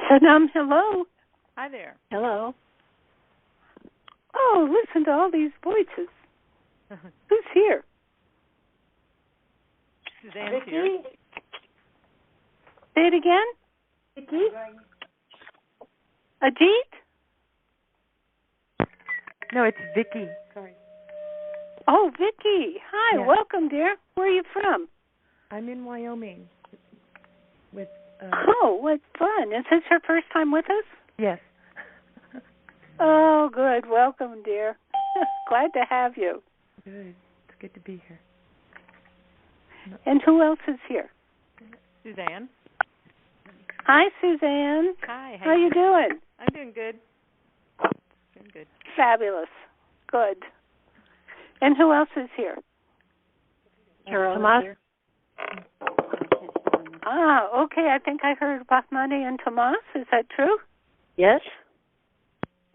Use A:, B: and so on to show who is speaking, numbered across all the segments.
A: Saddam, hello.
B: Hi there.
C: Hello.
A: Oh, listen to all these voices. Who's here?
B: Suzanne's here.
A: Say it again.
C: Vicky?
A: Ajit?
B: No, it's Vicky. Sorry.
A: Oh, Vicky. Hi,
B: Yeah.
A: welcome, dear. Where are you from?
B: I'm in Wyoming. With.
A: Oh, what fun. Is this your first time with us?
B: Yes.
A: Oh, good. Welcome, dear. Glad to have you.
B: Good. It's good to be here.
A: And who else is here?
B: Suzanne.
A: Hi, Suzanne.
B: Hi.
A: How you doing?
B: I'm doing good. Doing good.
A: Fabulous. Good. And who else is here?
C: Carol.
A: Tomas? Ah, okay. I think I heard Bahmani and Tomas. Is that true?
C: Yes.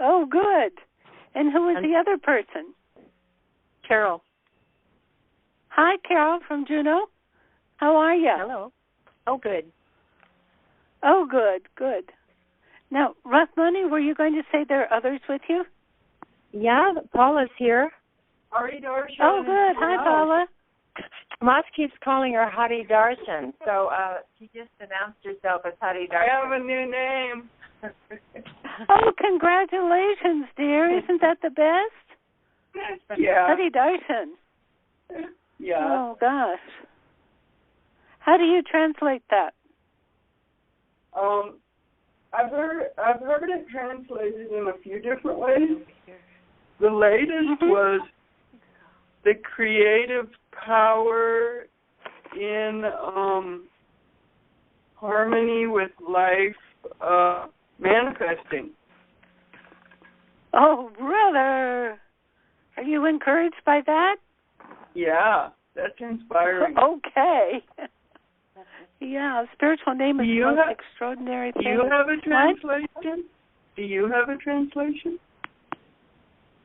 A: Oh, good. And who is the other person?
C: Carol.
A: Hi, Carol from Juneau. How are you?
C: Hello. Oh, good.
A: Oh, good, good. Now, Rahmani, were you going to say there are others with you?
C: Yeah, Paula's here.
A: Oh, good. Hi, Paula.
C: Tomas keeps calling her Hari Darshan, so she just announced herself as Hari Darshan.
D: I have a new name.
A: Oh, congratulations, dear. Isn't that the best?
D: Yeah.
A: Hari Darshan.
D: Yeah.
A: Oh, gosh. How do you translate that?
D: I've heard it translated in a few different ways. The latest was the creative power in harmony with life manifesting.
A: Oh, brother. Are you encouraged by that?
D: Yeah, that's inspiring.
A: Okay. Yeah, spiritual name is the most extraordinary thing.
D: Do you have a translation? Do you have a translation?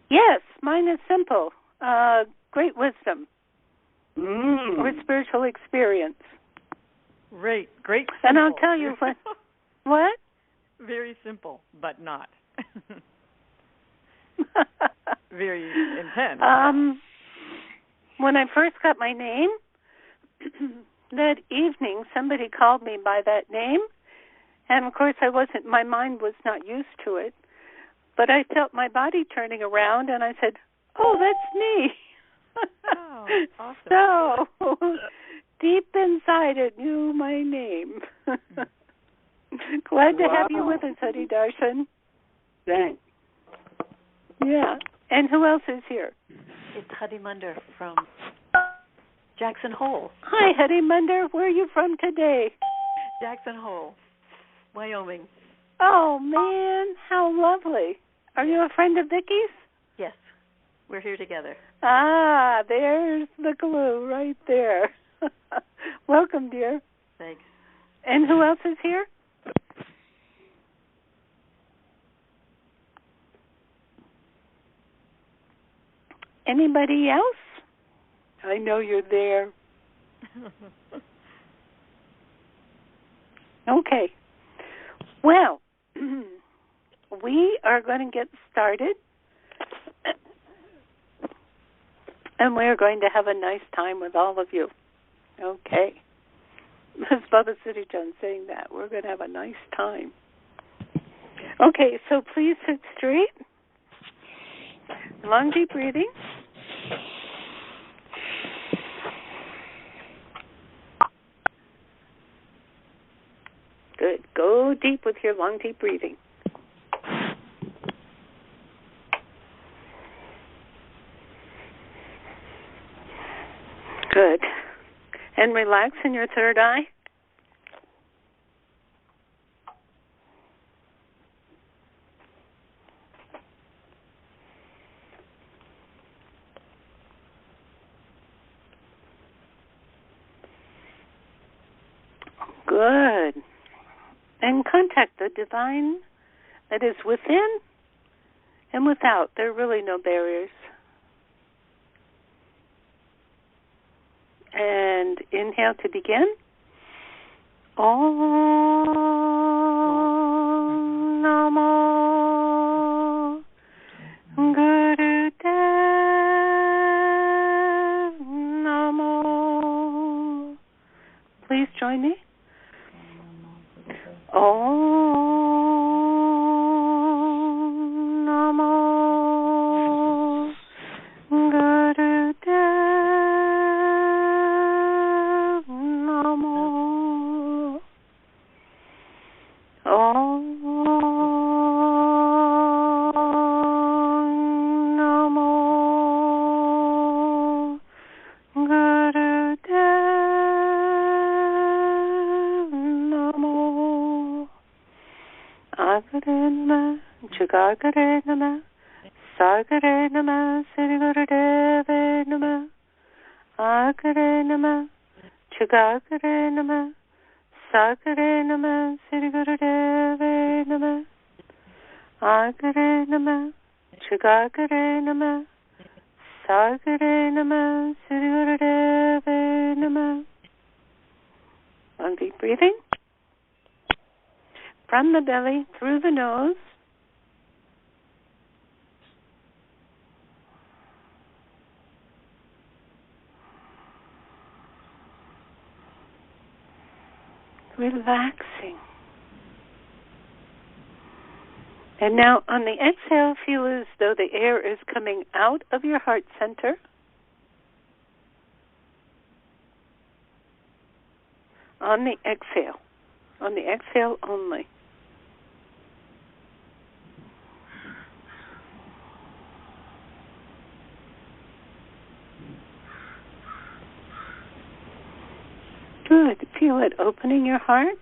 A: Yes, mine is simple. Great wisdom or
D: Mm.
A: spiritual experience.
B: Great simple.
A: And I'll tell you what?
B: Very simple, but not. Very intense.
A: When I first got my name, that evening somebody called me by that name, and of course my mind was not used to it, but I felt my body turning around, and I said, oh, that's me.
B: Oh, awesome.
A: So, deep inside it knew my name. Glad to have you with us, Hari Darshan.
D: Thanks.
A: Yeah. And who else is here?
C: It's Hadi Munder from Jackson Hole.
A: Hi, Hadi Munder. Where are you from today?
C: Jackson Hole, Wyoming.
A: Oh, man. How lovely. Are you a friend of Vicky's?
C: Yes. We're here together.
A: Ah, there's the clue right there. Welcome, dear.
C: Thanks.
A: And who else is here? Anybody else? I know you're there. Okay. Well, we are going to get started, and we're going to have a nice time with all of you. Okay. That's Baba Siri Chand saying that. We're going to have a nice time. Okay, so please sit straight. Long, deep breathing. Good. Go deep with your long, deep breathing. Good. And relax in your third eye. Good. And contact the divine that is within and without. There are really no barriers. And inhale to begin. Om Namo Gurudev Namo. Please join me. Om Namo Gurudev Namo. Om Namo Gurudev Namo. Agare Nama, Jagagare Nama, Sagare Nama, Siri Gurudeve Nama. Agare Nama, Jagagare Nama, Sagare Nama, Siri Gurudeve Nama. Agare Nama, Jagagare Nama, Sagare Nama, Siri Gurudeve Nama. Long deep breathing. From the belly, through the nose. Relaxing. And now on the exhale, feel as though the air is coming out of your heart center. On the exhale only. Good. Feel it opening your heart.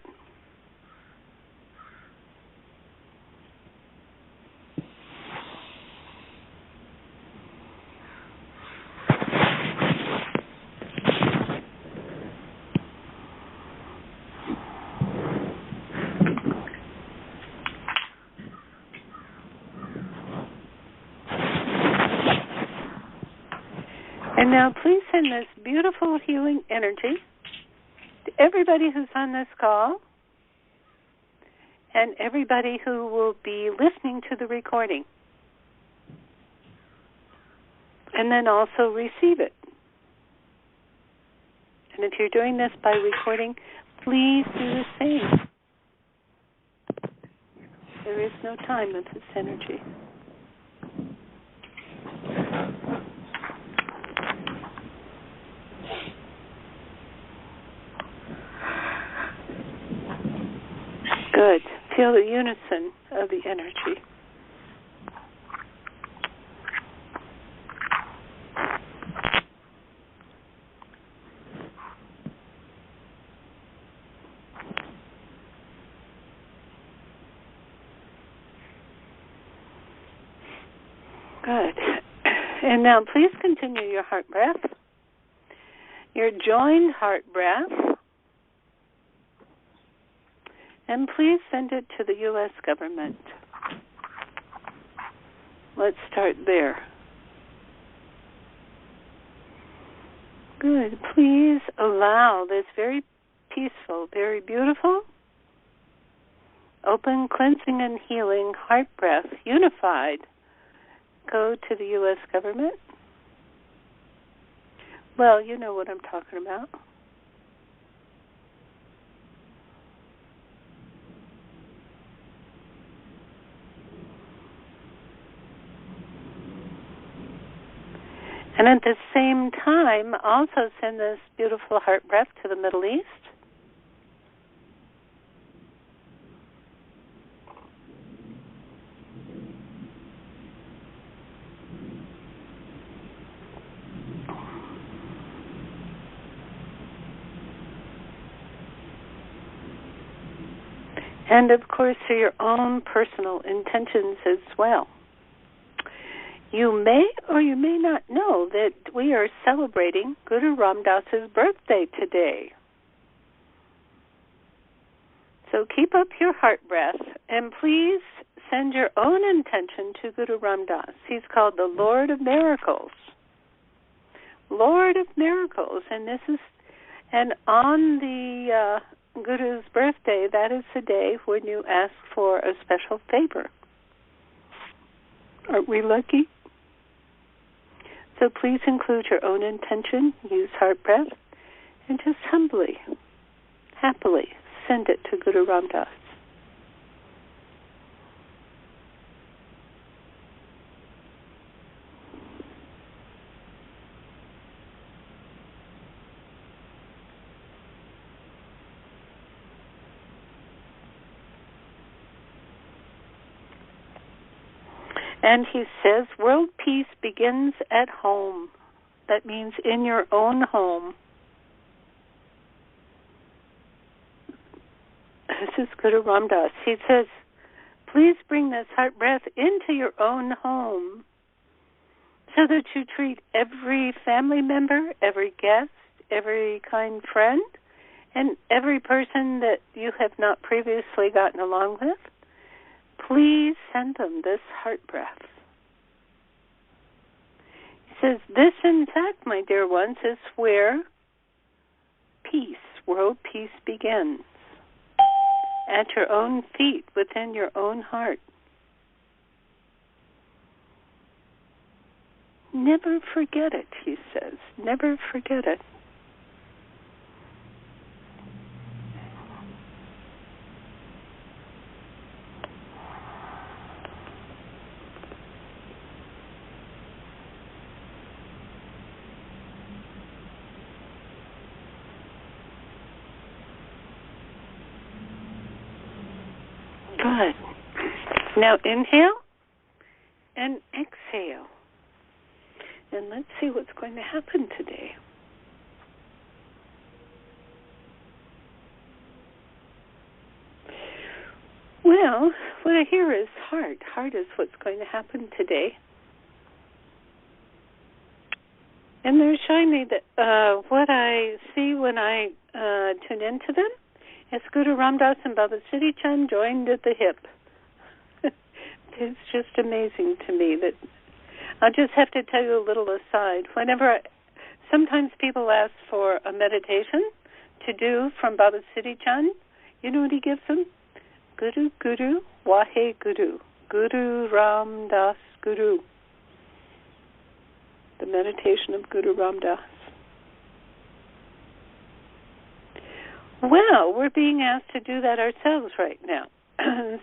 A: And now please send this beautiful healing energy to everybody who's on this call and everybody who will be listening to the recording. And then also receive it. And if you're doing this by recording, please do the same. There is no time with this energy. Good. Feel the unison of the energy. Good. And now please continue your heart breath, your joined heart breath. And please send it to the U.S. government. Let's start there. Good. Please allow this very peaceful, very beautiful, open, cleansing, and healing heart breath, unified, go to the U.S. government. Well, you know what I'm talking about. And at the same time, also send this beautiful heart breath to the Middle East. And of course, for your own personal intentions as well. You may or you may not know that we are celebrating Guru Ram Das's birthday today. So keep up your heart breath and please send your own intention to Guru Ram Das. He's called the Lord of Miracles. Lord of Miracles. And this is, and on the Guru's birthday, that is the day when you ask for a special favor. Aren't we lucky? So please include your own intention, use heart breath, and just humbly, happily send it to Guru Ram Dass. And he says, world peace begins at home. That means in your own home. This is Guru Ram Dass. He says, please bring this heart breath into your own home so that you treat every family member, every guest, every kind friend, and every person that you have not previously gotten along with. Please send them this heart breath. He says, this, in fact, my dear ones, is where peace, world peace begins. At your own feet, within your own heart. Never forget it, he says. Never forget it. Good. Now inhale and exhale. And let's see what's going to happen today. Well, what I hear is heart. Heart is what's going to happen today. And they're showing me that what I see when I tune into them is Guru Ram Dass and Baba Siri Chand joined at the hip. It's just amazing to me that I'll just have to tell you a little aside. Sometimes people ask for a meditation to do from Baba Siri Chand. You know what he gives them? Guru, Guru, Wahe Guru. Guru Ram Das Guru. The meditation of Guru Ram Dass. Well, we're being asked to do that ourselves right now.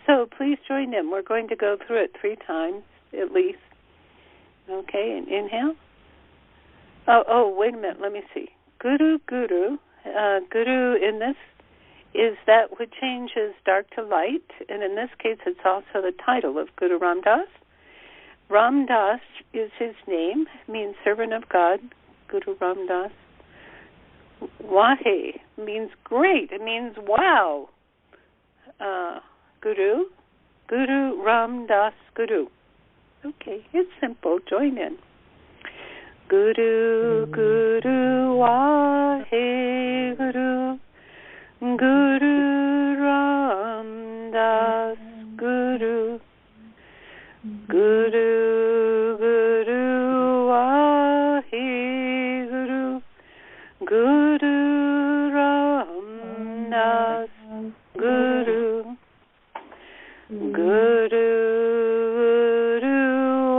A: So please join in. We're going to go through it 3 times at least. Okay, and inhale. Oh, wait a minute. Let me see. Guru, Guru. Guru in this is that which changes dark to light. And in this case, it's also the title of Guru Ram Dass. Ram Dass is his name. It means servant of God. Guru Ram Dass. Wahe means great. It means wow. Guru Ram Dass Guru. Okay, it's simple. Join in. Guru, Guru, Wahe Guru. Guru Ram Das Guru. Guru, Guru, Wahe Guru. Guru Ram Das Guru. Guru, Guru,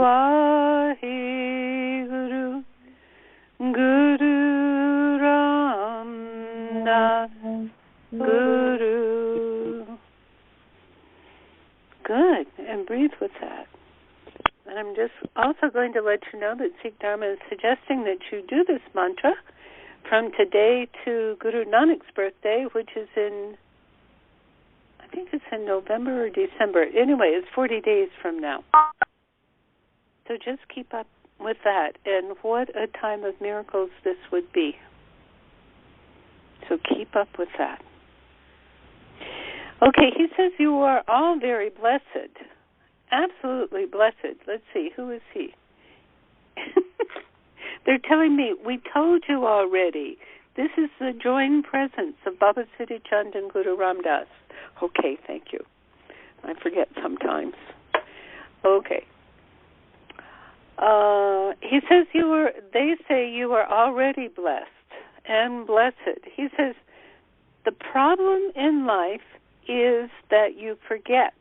A: Wahe Guru. Guru Ram Das Guru. Good, and breathe with that. And I'm just also going to let you know that Sikh Dharma is suggesting that you do this mantra from today to Guru Nanak's birthday, which is I think it's in November or December. Anyway, it's 40 days from now. So just keep up with that. And what a time of miracles this would be. So keep up with that. Okay, he says you are all very blessed. Absolutely blessed. Let's see, who is he? They're telling me, we told you already. This is the joint presence of Baba Siri Chand and Guru Ram Dass. Okay, thank you. I forget sometimes. Okay. He says they say you are already blessed and blessed. He says the problem in life is that you forget.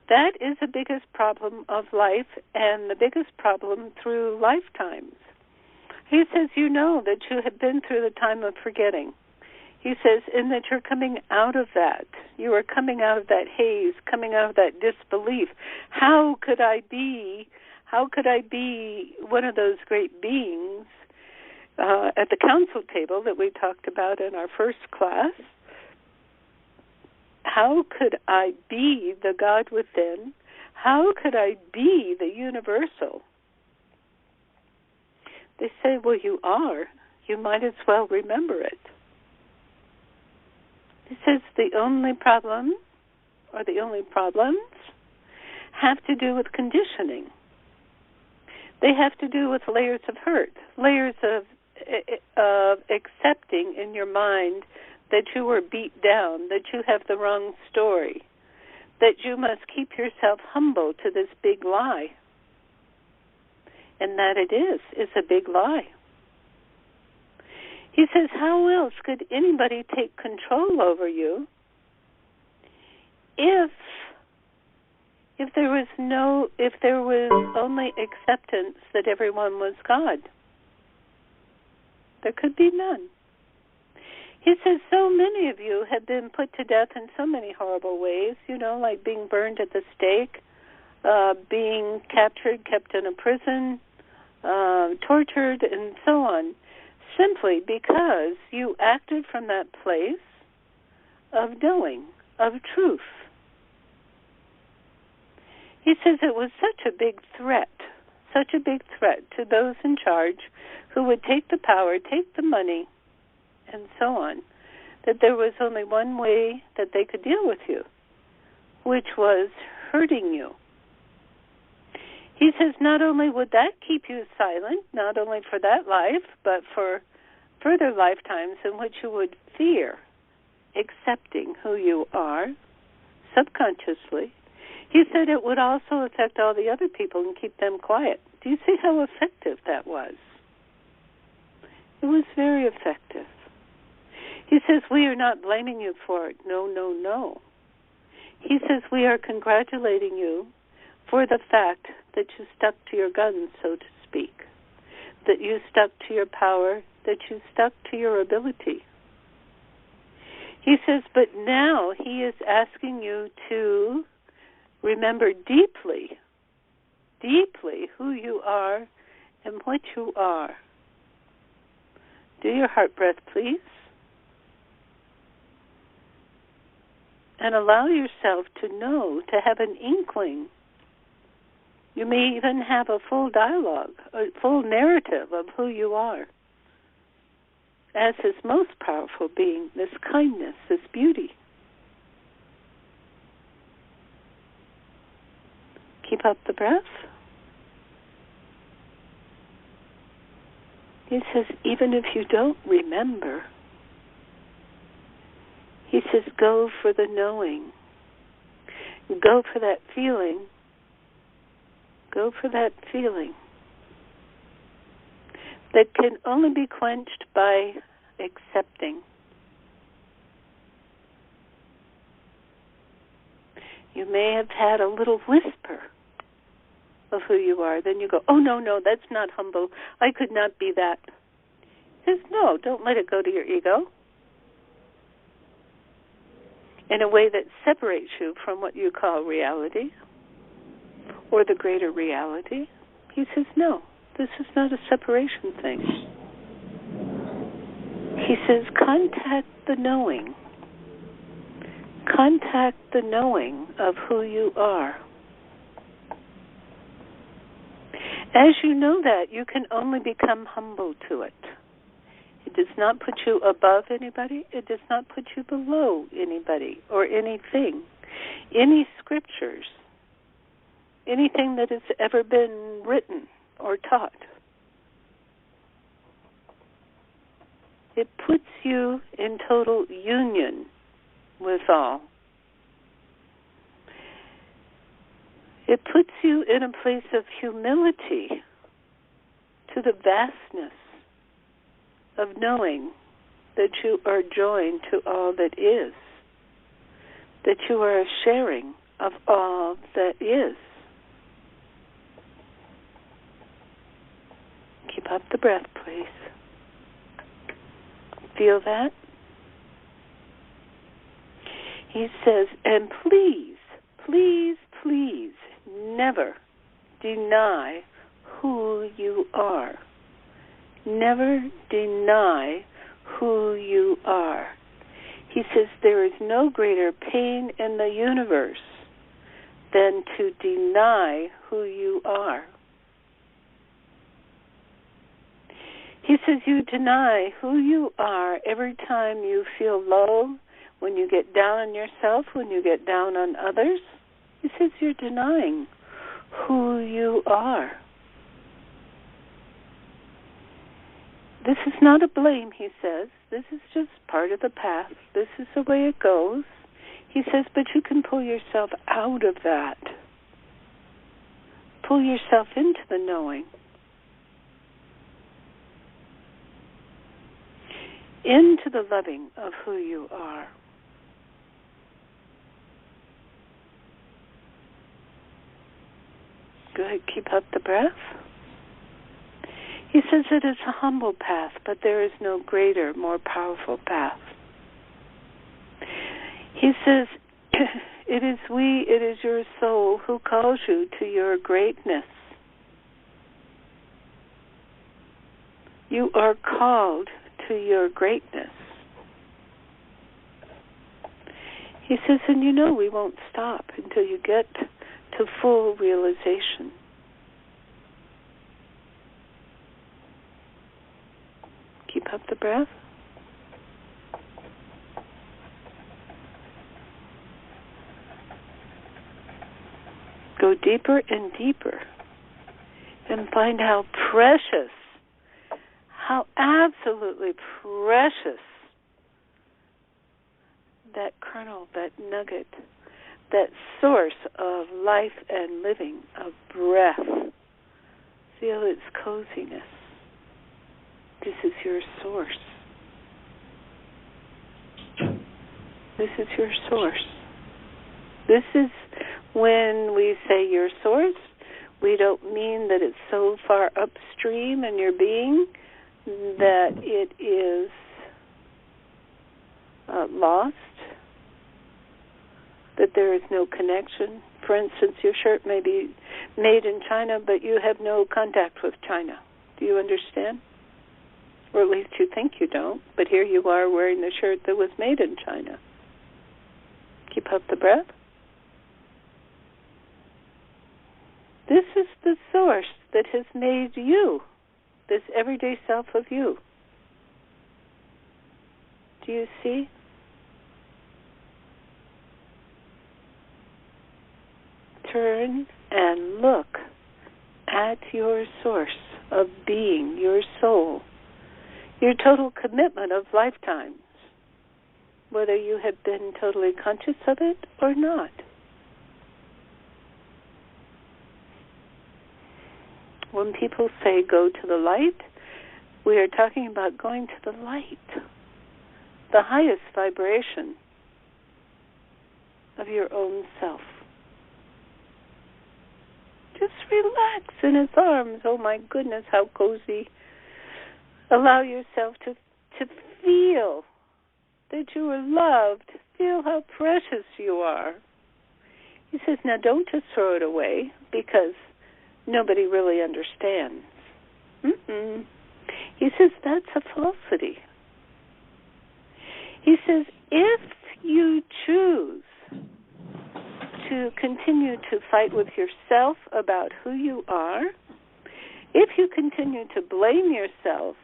A: That is the biggest problem of life and the biggest problem through lifetimes. He says, you know that you have been through the time of forgetting. He says, and that you're coming out of that. You are coming out of that haze, coming out of that disbelief. How could I be one of those great beings at the council table that we talked about in our first class? How could I be the God within? How could I be the universal? They say, well, you are. You might as well remember it. He says the only problem, or the only problems, have to do with conditioning. They have to do with layers of hurt, layers of accepting in your mind that you were beat down, that you have the wrong story, that you must keep yourself humble to this big lie. And that it is a big lie. He says, how else could anybody take control over you if there was only acceptance that everyone was God? There could be none. He says so many of you have been put to death in so many horrible ways, like being burned at the stake, being captured, kept in a prison, tortured, and so on, simply because you acted from that place of knowing, of truth. He says it was such a big threat to those in charge who would take the power, take the money, and so on, that there was only one way that they could deal with you, which was hurting you. He says not only would that keep you silent, not only for that life, but for further lifetimes in which you would fear accepting who you are subconsciously. He said it would also affect all the other people and keep them quiet. Do you see how effective that was? It was very effective. He says, we are not blaming you for it. No, no, no. He says, we are congratulating you for the fact that you stuck to your guns, so to speak, that you stuck to your power, that you stuck to your ability. He says, but now he is asking you to remember deeply, deeply who you are and what you are. Do your heart breath, please. And allow yourself to know, to have an inkling. You may even have a full dialogue, a full narrative of who you are as his most powerful being, this kindness, this beauty. Keep up the breath. He says, even if you don't remember, he says, go for the knowing. Go for that feeling. Go for that feeling that can only be quenched by accepting. You may have had a little whisper of who you are. Then you go, oh, no, that's not humble. I could not be that. He says, no, don't let it go to your ego in a way that separates you from what you call reality or the greater reality. He says, no, this is not a separation thing. He says, contact the knowing. Contact the knowing of who you are. As you know that, you can only become humble to it. It does not put you above anybody. It does not put you below anybody or anything. Any scriptures, anything that has ever been written or taught. It puts you in total union with all. It puts you in a place of humility to the vastness of knowing that you are joined to all that is, that you are a sharing of all that is. Keep up the breath, please. Feel that? He says, and please, please, please never deny who you are. Never deny who you are. He says there is no greater pain in the universe than to deny who you are. He says you deny who you are every time you feel low, when you get down on yourself, when you get down on others. He says you're denying who you are. This is not a blame, he says. This is just part of the path. This is the way it goes. He says, but you can pull yourself out of that. Pull yourself into the knowing. Into the loving of who you are. Good. Keep up the breath. He says it is a humble path, but there is no greater, more powerful path. He says, it is your soul who calls you to your greatness. You are called to your greatness. He says, and you know we won't stop until you get to full realization. Keep up the breath. Go deeper and deeper and find how precious, how absolutely precious that kernel, that nugget, that source of life and living, of breath. Feel its coziness. This is your source. This is your source. This is when we say your source, we don't mean that it's so far upstream in your being that it is lost, that there is no connection. For instance, your shirt may be made in China, but you have no contact with China. Do you understand? Or at least you think you don't, but here you are wearing the shirt that was made in China. Keep up the breath. This is the source that has made you, this everyday self of you. Do you see? Turn and look at your source of being, your soul, your total commitment of lifetimes, whether you have been totally conscious of it or not. When people say go to the light, we are talking about going to the light, the highest vibration of your own self. Just relax in its arms. Oh my goodness, how cozy. Allow yourself to feel that you are loved. Feel how precious you are. He says, now don't just throw it away because nobody really understands. He says, that's a falsity. He says, if you choose to continue to fight with yourself about who you are, if you continue to blame yourself,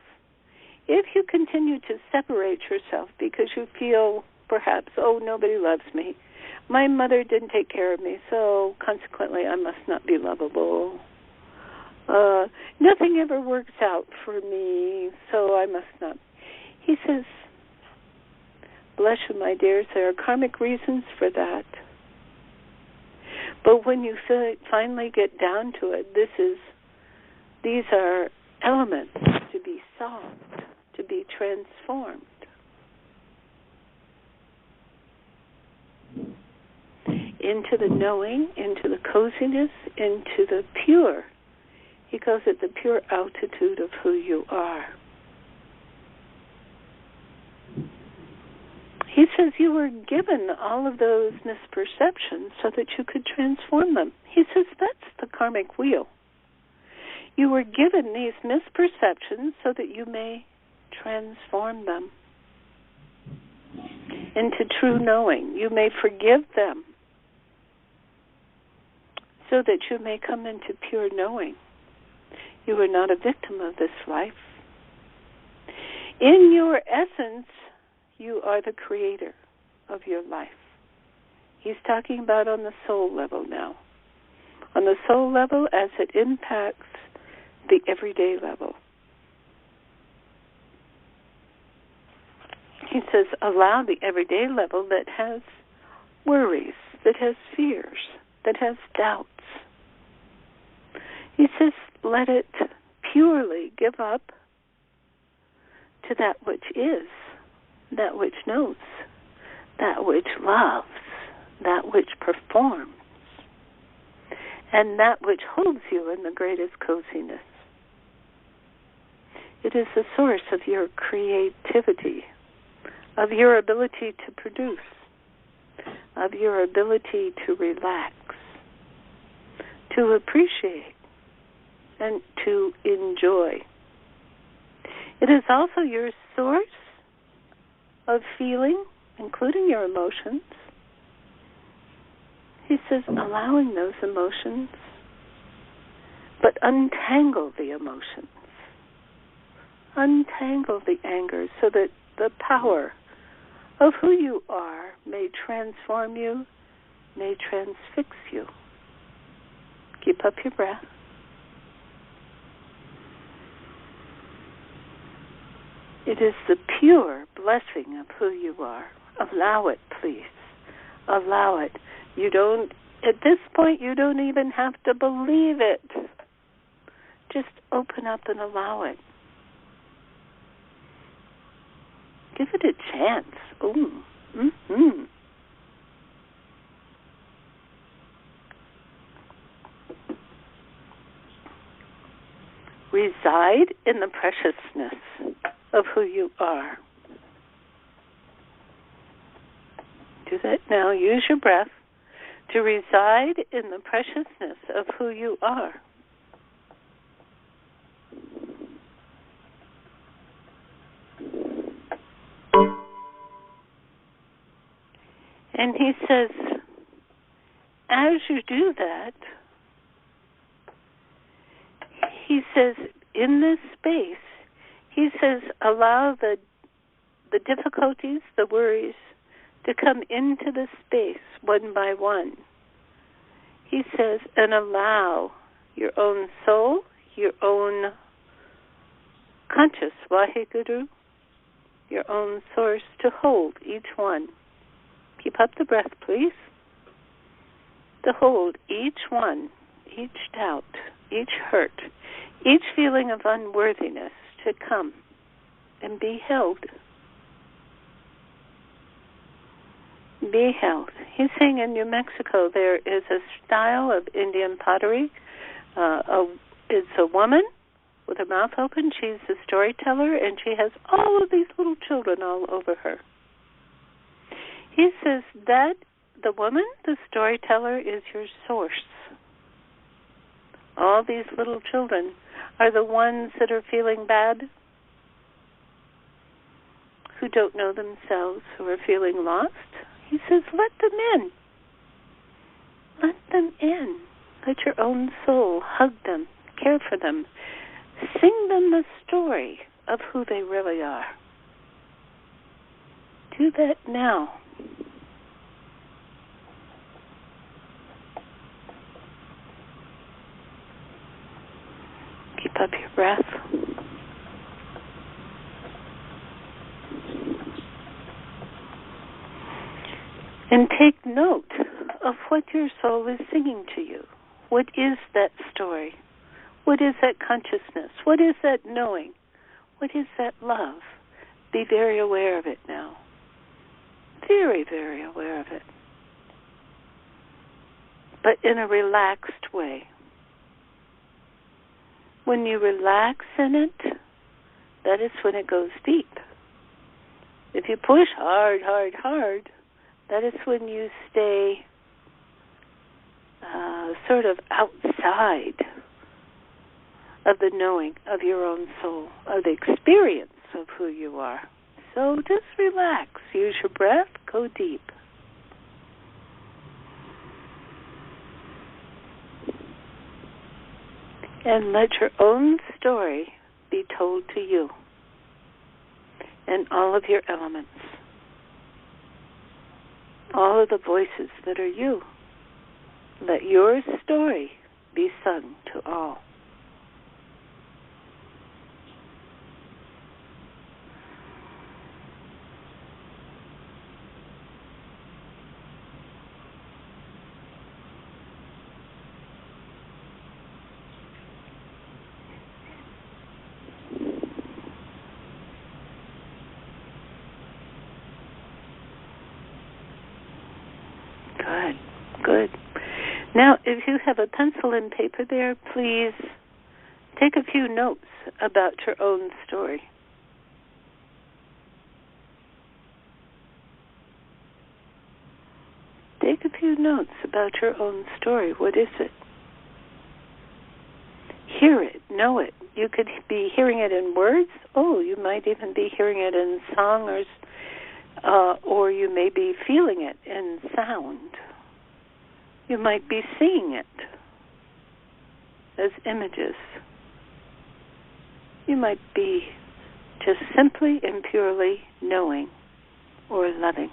A: if you continue to separate yourself because you feel perhaps, oh, nobody loves me, my mother didn't take care of me, so consequently I must not be lovable. Nothing ever works out for me, so I must not. He says, bless you, my dears, there are karmic reasons for that. But when you finally get down to it, these are elements to be solved, to be transformed. into the knowing, into the coziness, into the pure. He calls it the pure altitude of who you are. He says you were given all of those misperceptions so that you could transform them. He says that's the karmic wheel. You were given these misperceptions so that you may transform them into true knowing. You may forgive them so that you may come into pure knowing. You are not a victim of this life. In your essence, you are the creator of your life. He's talking about on the soul level now. On the soul level as it impacts the everyday level. He says, allow the everyday level that has worries, that has fears, that has doubts. He says, let it purely give up to that which is, that which knows, that which loves, that which performs, and that which holds you in the greatest coziness. It is the source of your creativity, of your ability to produce, of your ability to relax, to appreciate, and to enjoy. It is also your source of feeling, including your emotions. He says, allowing those emotions, but untangle the emotions. Untangle the anger so that the power of who you are may transform you, may transfix you. Keep up your breath. It is the pure blessing of who you are. Allow it, please. Allow it. You don't, at this point, you don't even have to believe it. Just open up and allow it. Give it a chance. Ooh. Mm-hmm. Reside in the preciousness of who you are. Do that now. Use your breath to reside in the preciousness of who you are. And he says, as you do that, he says, in this space, he says, allow the difficulties, the worries, to come into the space one by one. He says, and allow your own soul, your own conscious Vaheguru, your own source to hold each one. Keep up the breath, please. To hold each one, each doubt, each hurt, each feeling of unworthiness to come and be held. Be held. He's saying in New Mexico there is a style of Indian pottery. It's a woman with her mouth open. She's a storyteller, and she has all of these little children all over her. He says that the woman, the storyteller, is your source. All these little children are the ones that are feeling bad, who don't know themselves, who are feeling lost. He says, let them in. Let them in. Let your own soul hug them, care for them. Sing them the story of who they really are. Do that now. Keep up your breath. And take note of what your soul is singing to you. What is that story? What is that consciousness? What is that knowing? What is that love? Be very aware of it now. Very, very aware of it. but in a relaxed way. When you relax in it, that is when it goes deep. If you push hard, hard, hard, that is when you stay sort of outside of the knowing of your own soul, of the experience of who you are. So just relax. Use your breath. Go deep. And let your own story be told to you and all of your elements, all of the voices that are you. Let your story be sung to all. Good. Now, if you have a pencil and paper there, please take a few notes about your own story. Take a few notes about your own story. What is it? Hear it, know it. You could be hearing it in words. Oh, you might even be hearing it in song or you may be feeling it in sound. You might be seeing it as images. You might be just simply and purely knowing or loving.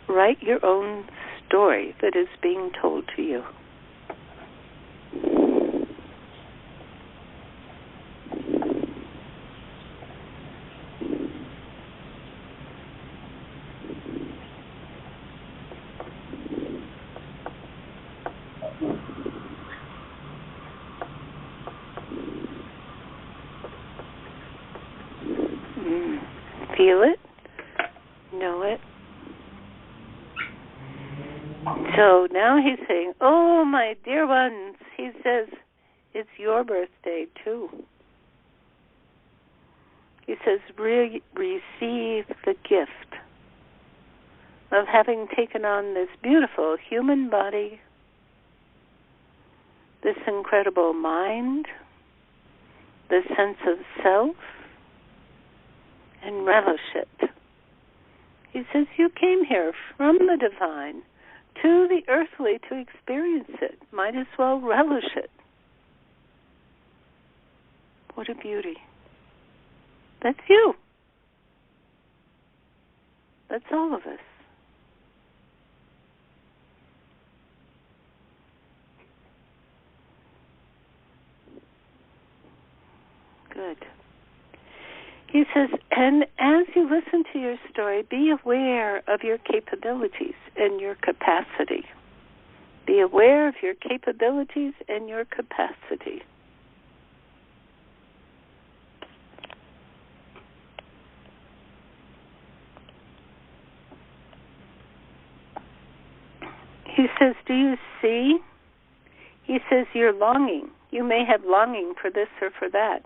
A: Write your own story that is being told to you. Feel it, know it. So now he's saying, oh, my dear ones, he says, it's your birthday too. He says, receive the gift of having taken on this beautiful human body, this incredible mind, this sense of self, and relish it. He says, you came here from the divine to the earthly to experience it. Might as well relish it. What a beauty. That's you. That's all of us. Good. He says, and as you listen to your story, be aware of your capabilities and your capacity. Be aware of your capabilities and your capacity. He says, do you see? He says, you're longing. You may have longing for this or for that.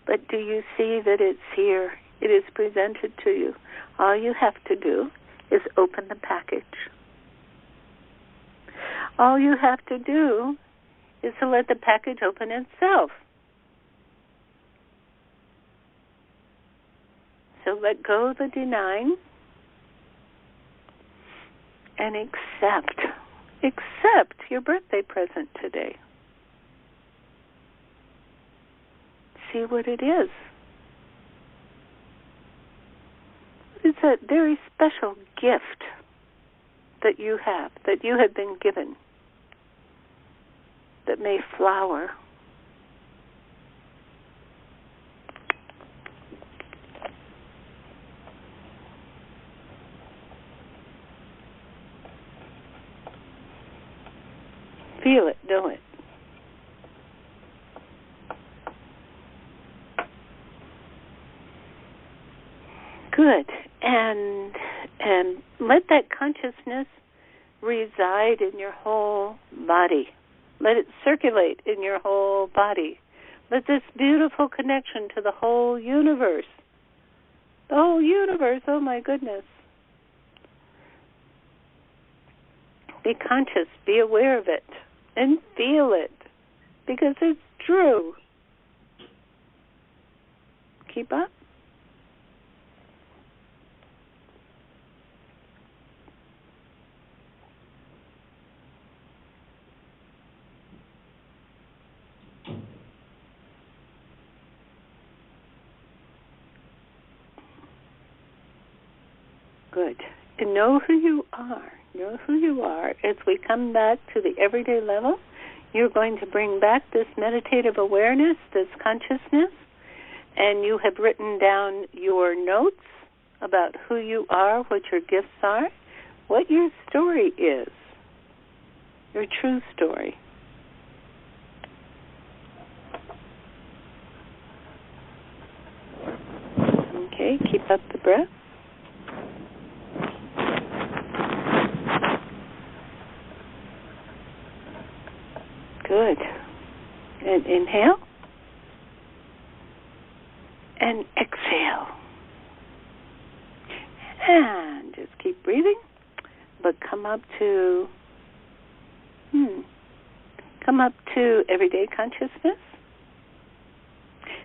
A: But do you see that it's here? It is presented to you. All you have to do is open the package. All you have to do is to let the package open itself. So let go of the denying and accept. Accept your birthday present today. See what it is. It's a very special gift that you have been given, that may flower. Feel it, know it. Good. And let that consciousness reside in your whole body. Let it circulate in your whole body. Let this beautiful connection to the whole universe, oh my goodness. Be conscious, be aware of it, and feel it, because it's true. Keep up. Good. And know who you are. Know who you are. As we come back to the everyday level, you're going to bring back this meditative awareness, this consciousness, and you have written down your notes about who you are, what your gifts are, what your story is, your true story. Okay, keep up the breath. Good. And inhale. And exhale. And just keep breathing. But come up to everyday consciousness.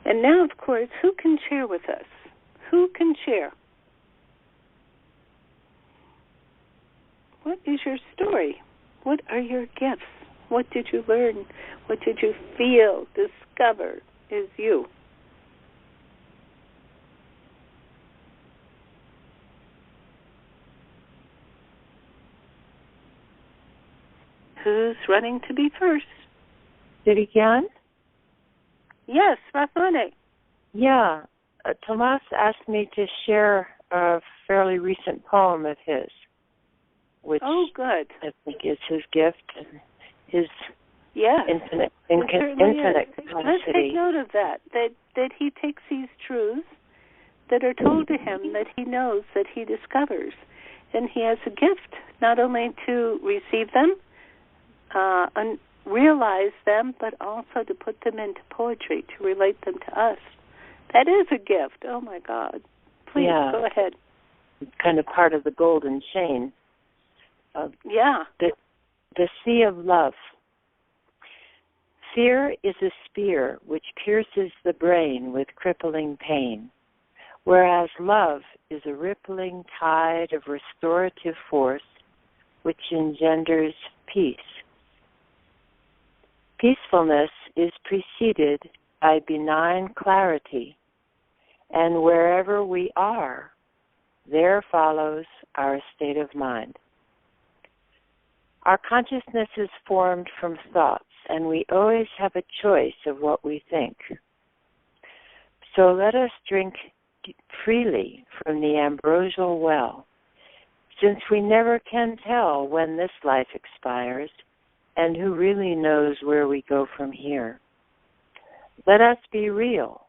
A: And now, of course, who can share with us? Who can share? What is your story? What are your gifts? What did you learn? What did you feel, discover is you? Who's running to be first?
C: Siri Gian?
A: Yes, Rahmane.
C: Yeah. Tomas asked me to share a fairly recent poem of his, which
A: good.
C: I think is his gift and his infinite capacity.
A: Let's take note of that he takes these truths that are told to him, that he knows, that he discovers, and he has a gift not only to receive them, and realize them, but also to put them into poetry, to relate them to us. That is a gift. Oh, my God. Please, go ahead.
C: It's kind of part of the golden chain. The sea of love. Fear is a spear which pierces the brain with crippling pain, whereas love is a rippling tide of restorative force which engenders peace. Peacefulness is preceded by benign clarity, and wherever we are, there follows our state of mind. Our consciousness is formed from thoughts, and we always have a choice of what we think. So let us drink freely from the ambrosial well, since we never can tell when this life expires, and who really knows where we go from here. Let us be real,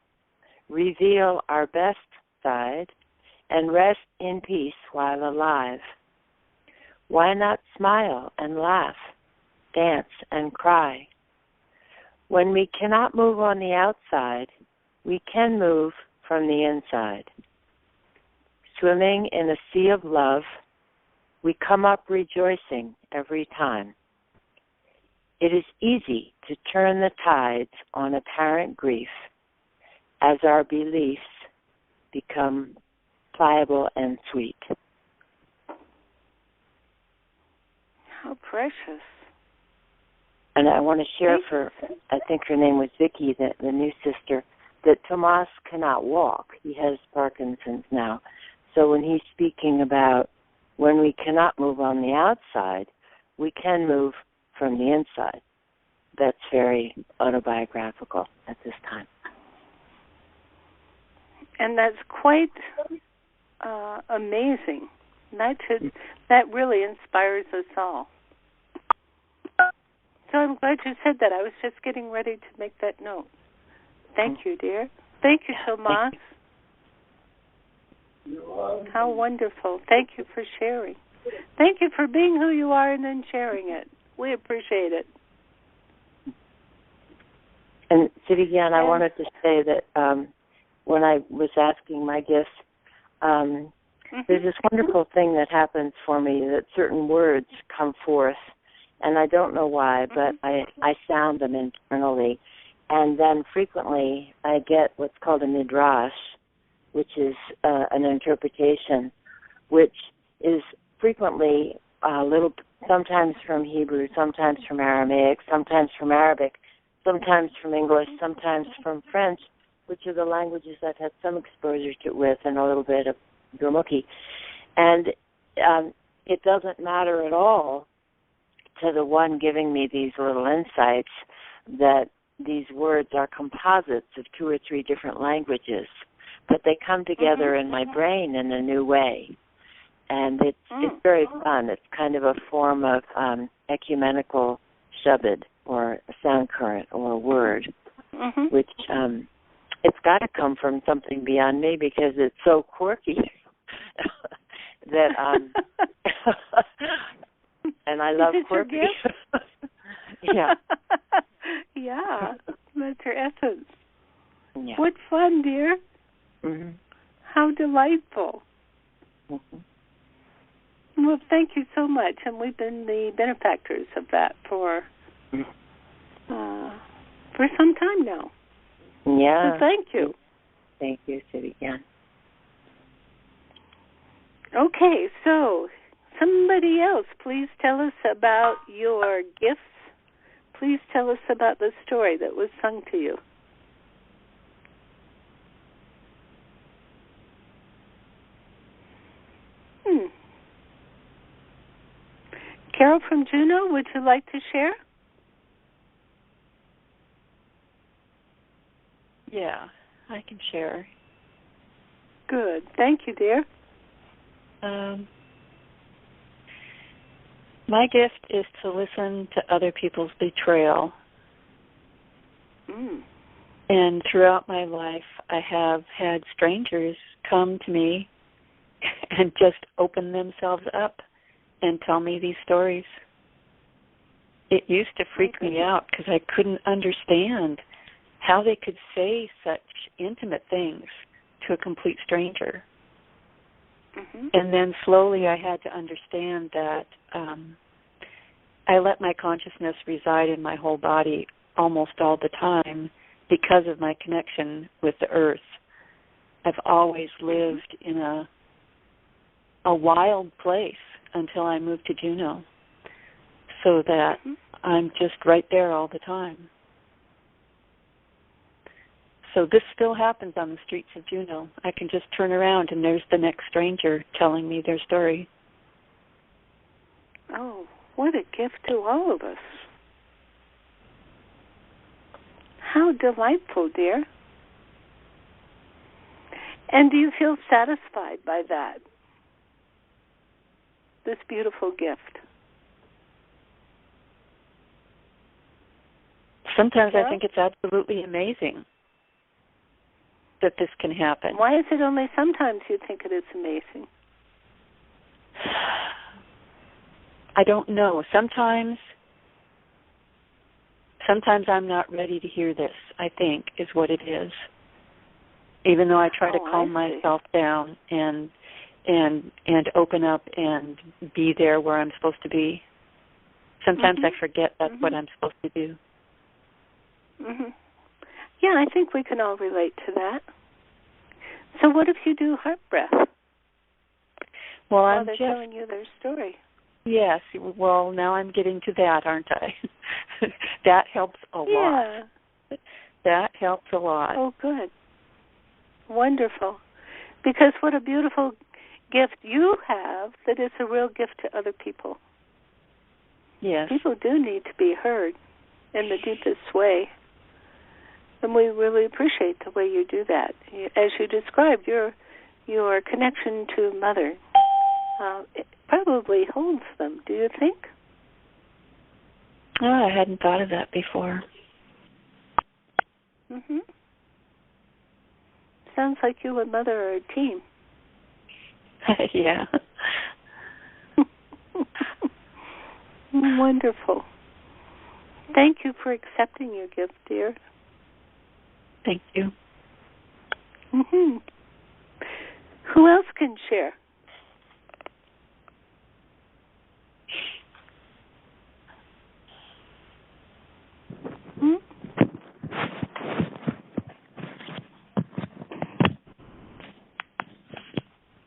C: reveal our best side, and rest in peace while alive. Why not smile and laugh, dance and cry? When we cannot move on the outside, we can move from the inside. Swimming in a sea of love, we come up rejoicing every time. It is easy to turn the tides on apparent grief as our beliefs become pliable and sweet.
A: How precious.
C: And I want to share I think her name was Vicky, the new sister, that Tomas cannot walk. He has Parkinson's now. So when he's speaking about when we cannot move on the outside, we can move from the inside. That's very autobiographical at this time.
A: And that's quite amazing. That really inspires us all. So I'm glad you said that. I was just getting ready to make that note. Thank you, dear. Thank you so much. How wonderful. Thank you for sharing. Thank you for being who you are and then sharing it. We appreciate it.
C: And Siri Gian, I wanted to say that when I was asking my gifts, there's this wonderful thing that happens for me, that certain words come forth, and I don't know why, but I sound them internally. And then frequently I get what's called a midrash, which is an interpretation, which is frequently a little, sometimes from Hebrew, sometimes from Aramaic, sometimes from Arabic, sometimes from English, sometimes from French, which are the languages I've had some exposure to with, and a little bit of Gurmukhi. And it doesn't matter at all to the one giving me these little insights that these words are composites of 2 or 3 different languages, but they come together in my brain in a new way. And it's very fun. It's kind of a form of ecumenical shabad, or a sound current, or a word, which it's got to come from something beyond me, because it's so quirky that and I love quirky. Yeah.
A: Yeah, that's her essence.
C: Yeah.
A: What fun, dear. How delightful. Well, thank you so much, and we've been the benefactors of that for some time now.
C: Yeah.
A: So thank you.
C: Thank you, Siri Gian.
A: Okay, so somebody else, please tell us about your gifts. Please tell us about the story that was sung to you. Carol from Juneau, would you like to share?
E: Yeah, I can share.
A: Good. Thank you, dear.
E: My gift is to listen to other people's betrayal. And throughout my life, I have had strangers come to me and just open themselves up and tell me these stories. It used to freak me out because I couldn't understand how they could say such intimate things to a complete stranger. And then slowly I had to understand that I let my consciousness reside in my whole body almost all the time because of my connection with the earth. I've always lived in a wild place until I moved to Juneau, so that I'm just right there all the time. So this still happens on the streets of Juneau. I can just turn around and there's the next stranger telling me their story.
A: Oh, what a gift to all of us. How delightful, dear. And do you feel satisfied by that? This beautiful gift?
E: Sometimes I think it's absolutely amazing that this can happen.
A: Why is it only sometimes you think it is amazing?
E: I don't know. Sometimes I'm not ready to hear this, I think, is what it is. Even though I try to calm myself down and open up and be there where I'm supposed to be. Sometimes I forget that's what I'm supposed to do.
A: Yeah, I think we can all relate to that. So what if you do heart breath?
E: Well,
A: while they're telling you their story.
E: Yes. Well, now I'm getting to that, aren't I? That helps a lot. That helps a lot.
A: Oh, good. Wonderful. Because what a beautiful gift you have that is a real gift to other people.
E: Yes.
A: People do need to be heard in the deepest way. And we really appreciate the way you do that. As you described, your connection to Mother, it probably holds them, do you think?
E: Oh, I hadn't thought of that before.
A: Sounds like you and Mother are a team.
E: Yeah.
A: Wonderful. Thank you for accepting your gift, dear.
E: Thank you.
A: Mm-hmm. Who else can share? Hmm?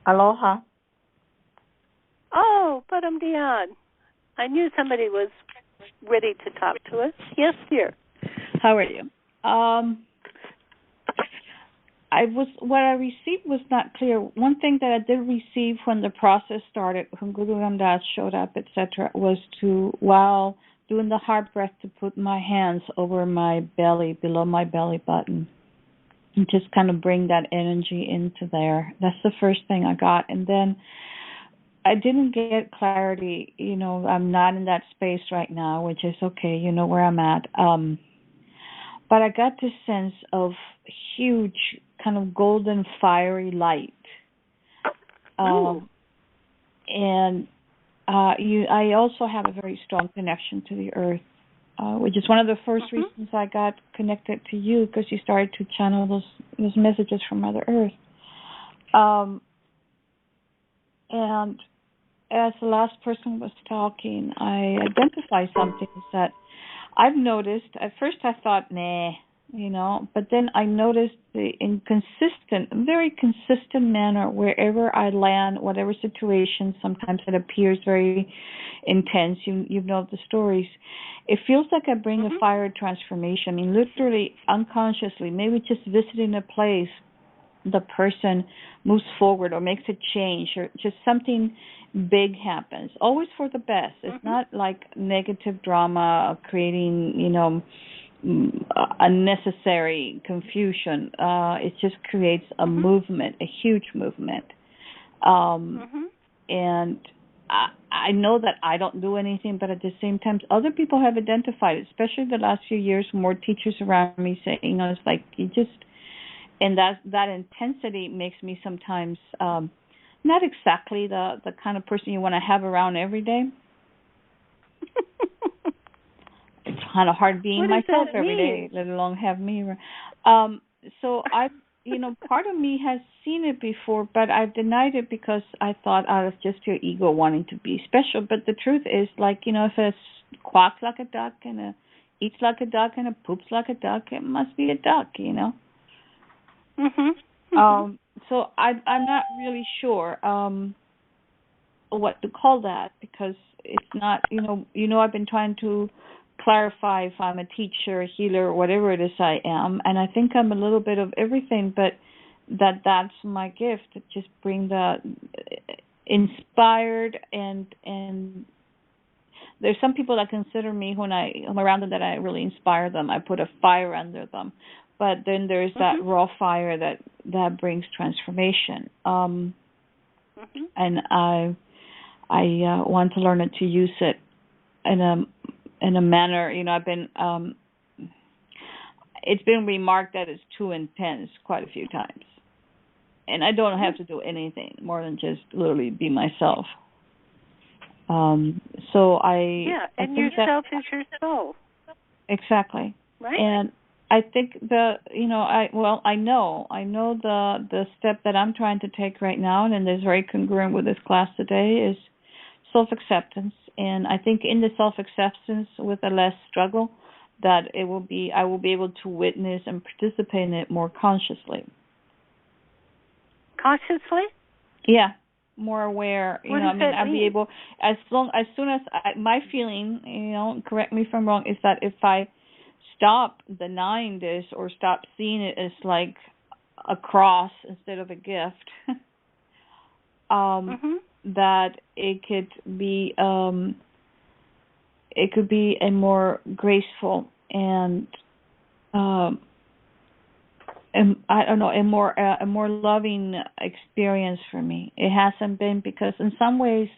F: Aloha.
A: Oh, Padam Dion. I knew somebody was ready to talk to us. Yes, dear.
F: How are you? What I received was not clear. One thing that I did receive when the process started, when Guru Ram Das showed up, etc., was to, while doing the heart breath, to put my hands over my belly, below my belly button, and just kind of bring that energy into there. That's the first thing I got. And then I didn't get clarity. I'm not in that space right now, which is okay. You know where I'm at. But I got this sense of huge kind of golden fiery light. And I also have a very strong connection to the earth, which is one of the first reasons I got connected to you, because you started to channel those messages from Mother Earth. And as the last person was talking, I identified something that I've noticed. At first I thought, nah, but then I noticed the very consistent manner wherever I land, whatever situation. Sometimes it appears very intense. You know the stories. It feels like I bring a fire transformation. I mean, literally, unconsciously, maybe just visiting a place, the person moves forward or makes a change, or just something big happens. Always for the best. It's not like negative drama creating, unnecessary confusion. It just creates a movement, a huge movement. And I know that I don't do anything, but at the same time, other people have identified it, especially the last few years, more teachers around me saying, it's like you just, and that intensity makes me sometimes not exactly the kind of person you want to have around every day. It's kind of hard being myself every day, let alone have me. So part of me has seen it before, but I've denied it because I thought out of just your ego wanting to be special. But the truth is, if it quacks like a duck and eats like a duck and poops like a duck, it must be a duck, So I'm not really sure what to call that, because it's not, I've been trying to clarify if I'm a teacher, a healer, or whatever it is I am, and I think I'm a little bit of everything, but that's my gift, to just bring the inspired, and there's some people that consider me, when I'm around them, that I really inspire them. I put a fire under them. But then there's that raw fire that brings transformation. And I want to learn to use it in a manner. I've been it's been remarked that it's too intense quite a few times, and I don't have to do anything more than just literally be myself. So I
A: and yourself is your soul.
F: Exactly.
A: Right.
F: And I think I know the step that I'm trying to take right now, and is very congruent with this class today, is self-acceptance. And I think in the self-acceptance, with a less struggle, that I will be able to witness and participate in it more consciously.
A: Cautiously?
F: Yeah, more aware.
A: What does that
F: I'll
A: mean?
F: be able, as soon as my feeling, correct me if I'm wrong, is that if I stop denying this, or stop seeing it as like a cross instead of a gift, that it could be a more graceful and I don't know, a more loving experience for me. It hasn't been, because in some ways,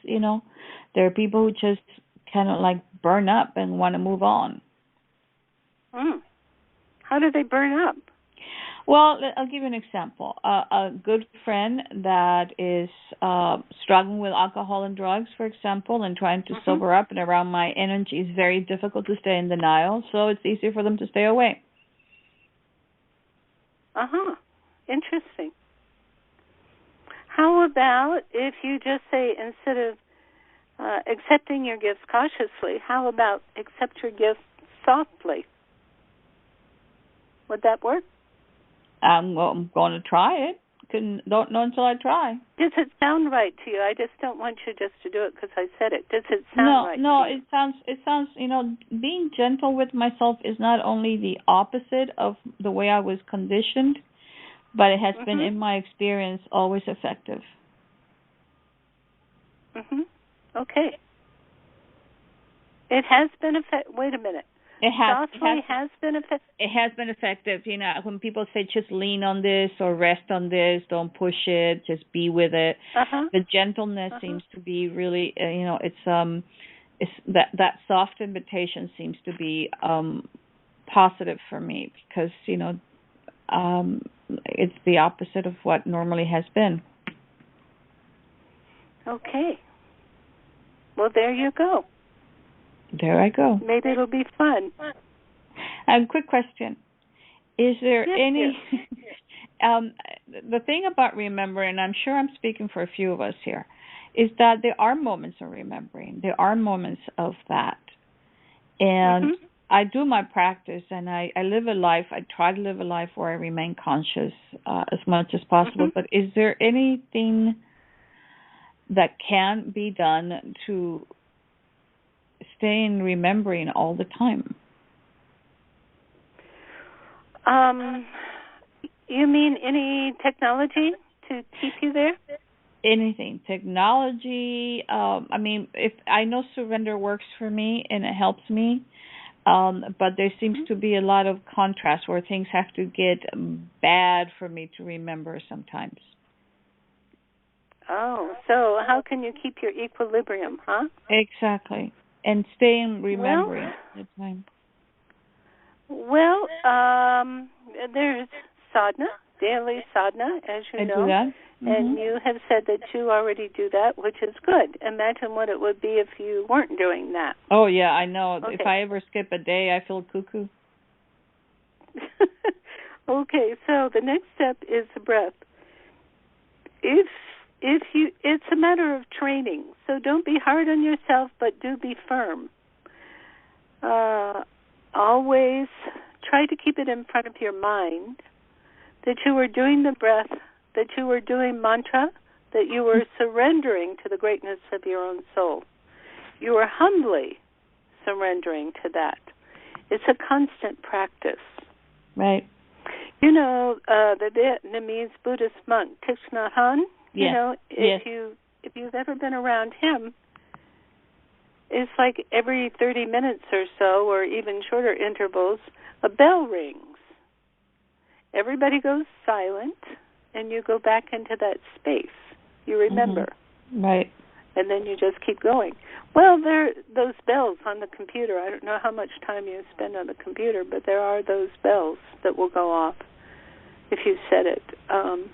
F: there are people who just kind of like burn up and want to move on.
A: How do they burn up?
F: Well, I'll give you an example. A good friend that is struggling with alcohol and drugs, for example, and trying to sober up, and around my energy, is very difficult to stay in denial, so it's easier for them to stay away.
A: Interesting. How about if you just say, instead of accepting your gifts cautiously, how about accept your gifts softly? Would that work?
F: I'm going to try it. Don't know until I try.
A: Does it sound right to you? I just don't want you just to do it because I said it. Does it sound right to you?
F: No, it sounds, being gentle with myself is not only the opposite of the way I was conditioned, but it has been, in my experience, always effective.
A: Okay. It has been effective. Wait a minute. It has been effective.
F: It has been effective. When people say just lean on this or rest on this, don't push it, just be with it. The gentleness seems to be really, it's that soft invitation seems to be positive for me, because it's the opposite of what normally has been.
A: Okay. Well, there you go.
F: There I go.
A: Maybe it'll be fun.
F: Quick question. Is there any... the thing about remembering, I'm sure I'm speaking for a few of us here, is that there are moments of remembering. There are moments of that. And I do my practice, and I live a life, I try to live a life where I remain conscious as much as possible. But is there anything that can be done to stay in remembering all the time?
A: You mean any technology to keep you there?
F: Anything. Technology. If I know surrender works for me and it helps me, but there seems to be a lot of contrast where things have to get bad for me to remember sometimes.
A: Oh, so how can you keep your equilibrium, huh?
F: Exactly. And stay in remembering the time.
A: Well, there's sadhana, daily sadhana, as you know.
F: I do that.
A: And you have said that you already do that, which is good. Imagine what it would be if you weren't doing that.
F: Oh, yeah, I know.
A: Okay.
F: If I ever skip a day, I feel cuckoo.
A: Okay, so the next step is the breath. It's a matter of training, so don't be hard on yourself, but do be firm. Always try to keep it in front of your mind that you were doing the breath, that you were doing mantra, that you were surrendering to the greatness of your own soul. You were humbly surrendering to that. It's a constant practice.
F: Right.
A: The Vietnamese Buddhist monk Thich Nhat Hanh, if you've ever been around him, it's like every 30 minutes or so, or even shorter intervals, a bell rings. Everybody goes silent, and you go back into that space. You remember.
F: Right.
A: And then you just keep going. Well, there are those bells on the computer. I don't know how much time you spend on the computer, but there are those bells that will go off if you set it.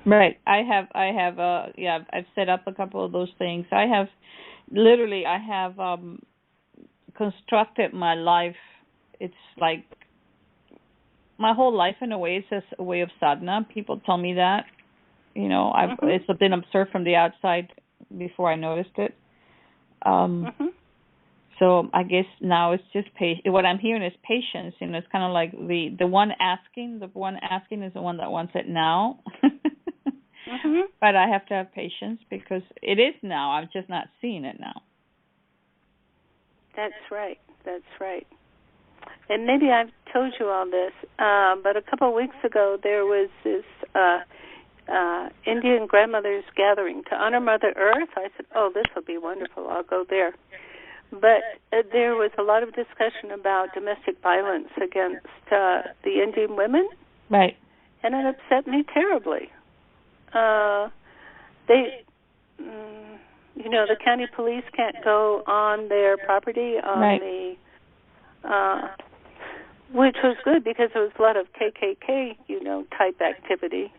F: Right. I've set up a couple of those things. I have constructed my life. It's like my whole life in a way is just a way of sadhana. People tell me that. It's been observed from the outside before I noticed it. So I guess now it's just what I'm hearing is patience. It's kind of like the one asking. The one asking is the one that wants it now. But I have to have patience because it is now. I'm just not seeing it now.
A: That's right. And maybe I've told you all this, but a couple of weeks ago there was this Indian grandmother's gathering to honor Mother Earth. I said, this will be wonderful. I'll go there. But there was a lot of discussion about domestic violence against the Indian women.
F: Right.
A: And it upset me terribly. The county police can't go on their property on the which was good because there was a lot of KKK, type activity,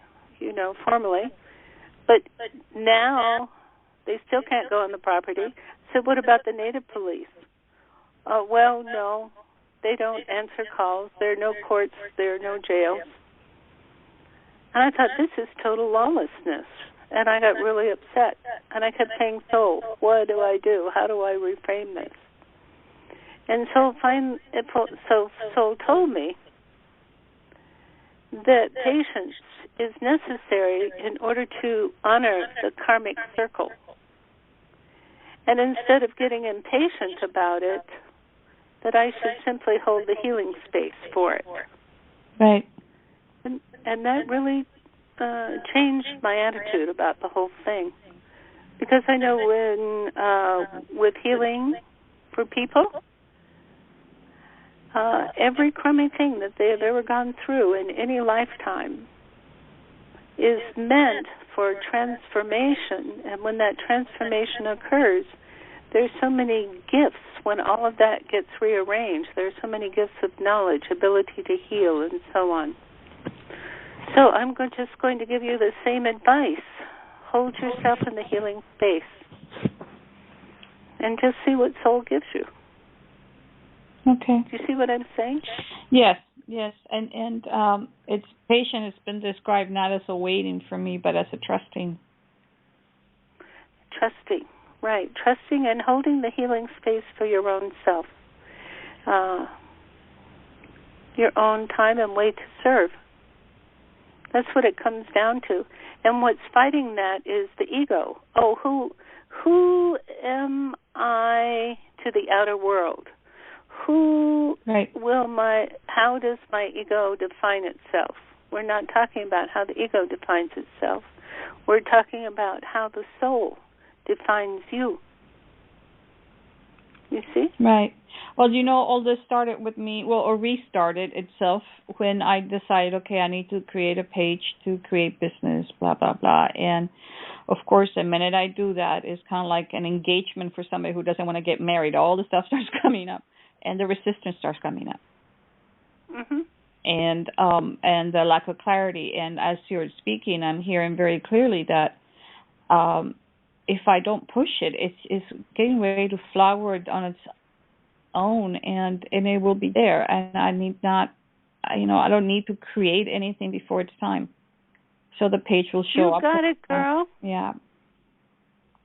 A: formerly. But now they still can't go on the property. So what about the native police? Well, no, they don't answer calls. There are no courts. There are no jails. And I thought, this is total lawlessness. And I got really upset. And I kept saying, Soul, what do I do? How do I reframe this? And Soul told me that patience is necessary in order to honor the karmic circle. And instead of getting impatient about it, that I should simply hold the healing space for it.
F: Right.
A: And that really changed my attitude about the whole thing. Because I know with healing for people, every crummy thing that they have ever gone through in any lifetime is meant for transformation. And when that transformation occurs, there's so many gifts when all of that gets rearranged. There's so many gifts of knowledge, ability to heal, and so on. So I'm just going to give you the same advice. Hold yourself in the healing space and just see what Soul gives you.
F: Okay.
A: Do you see what I'm saying?
F: Yes. And it's patient has been described not as a waiting for me, but as a trusting.
A: Trusting, right. Trusting and holding the healing space for your own self. Your own time and way to serve. That's what it comes down to. And what's fighting that is the ego. Oh, who am I to the outer world? How does my ego define itself? We're not talking about how the ego defines itself. We're talking about how the soul defines you. You see?
F: Right. Well, all this started with me, or restarted itself when I decided, okay, I need to create a page to create business, blah, blah, blah. And, of course, the minute I do that, it's kind of like an engagement for somebody who doesn't want to get married. All the stuff starts coming up, and the resistance starts coming up.
A: Mm-hmm.
F: And the lack of clarity. And as you're speaking, I'm hearing very clearly that if I don't push it, it's getting ready to flower on its own, and it will be there. And I don't need to create anything before it's time. So the page will show up.
A: You got it, girl.
F: Yeah.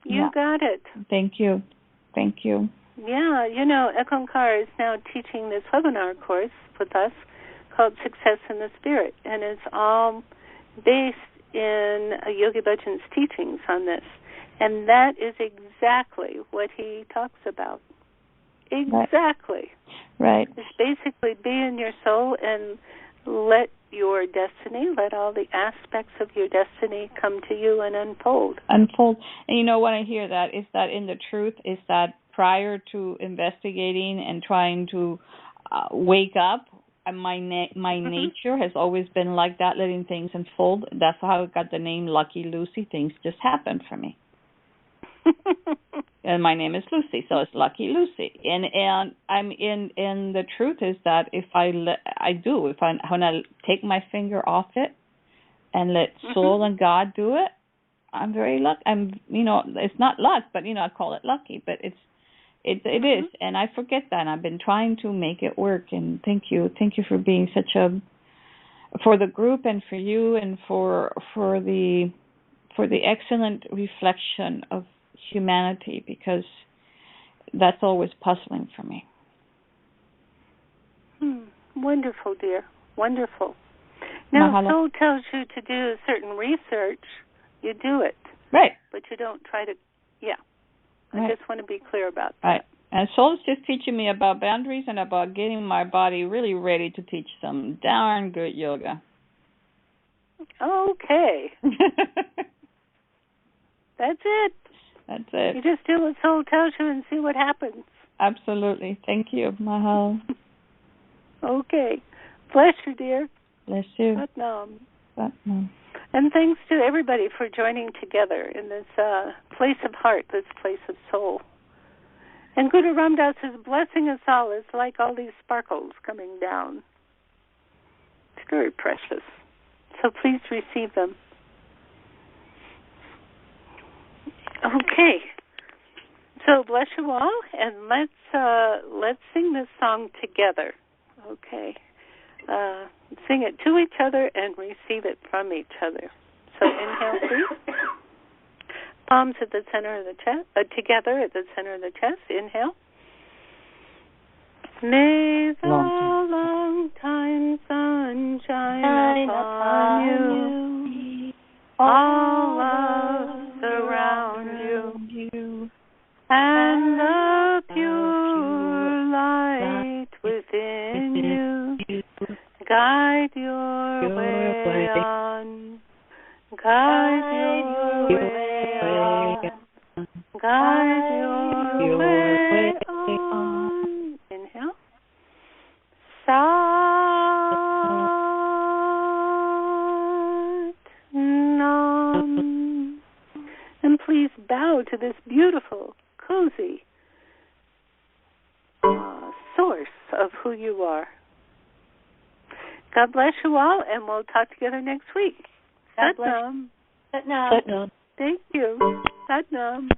A: You got it.
F: Thank you.
A: Yeah, Ekankar is now teaching this webinar course with us called Success in the Spirit, and it's all based in Yogi Bhajan's teachings on this. And that is exactly what he talks about. Exactly.
F: Right.
A: It's basically be in your soul and let your destiny, let all the aspects of your destiny come to you and unfold. And
F: when I hear that, is that in the truth, is that prior to investigating and trying to wake up, my nature has always been like that, letting things unfold. That's how I got the name Lucky Lucy. Things just happen for me. And my name is Lucy, so it's Lucky Lucy. And I'm in the truth is that if when I take my finger off it and let soul and God do it, I'm very lucky. It's not luck, but I call it lucky, but it is, and I forget that. And I've been trying to make it work. And thank you for being for the group and for you and for the excellent reflection of humanity, because that's always puzzling for me.
A: Wonderful, dear. Wonderful. Now, if soul tells you to do certain research, you do it.
F: Right.
A: But you don't try to,
F: Right.
A: I just want to be clear about that.
F: Right. And soul's just teaching me about boundaries and about getting my body really ready to teach some darn good yoga.
A: Okay. That's it.
F: That's it.
A: You just do what soul tells you and see what happens.
F: Absolutely. Thank you, Mahal.
A: Okay. Bless you, dear.
F: Bless you.
A: Satnam. And thanks to everybody for joining together in this place of heart, this place of soul. And Guru Ram Das is blessing us all. It's like all these sparkles coming down. very precious. So please receive them. Okay. So bless you all, and let's sing this song together. Okay. Sing it to each other and receive it from each other. So inhale, please. Palms at the center of the chest, together at the center of the chest. Inhale. May the long time sun shine upon you, all love surround you, and the pure light within you guide your way on, guide your way on, guide your way on. Inhale. Sat Nam. And please bow to this beautiful, cozy source of who you are. God bless you all, and we'll talk together next week. Sat Nam.
E: Sat Nam.
A: Thank you. Sat Nam.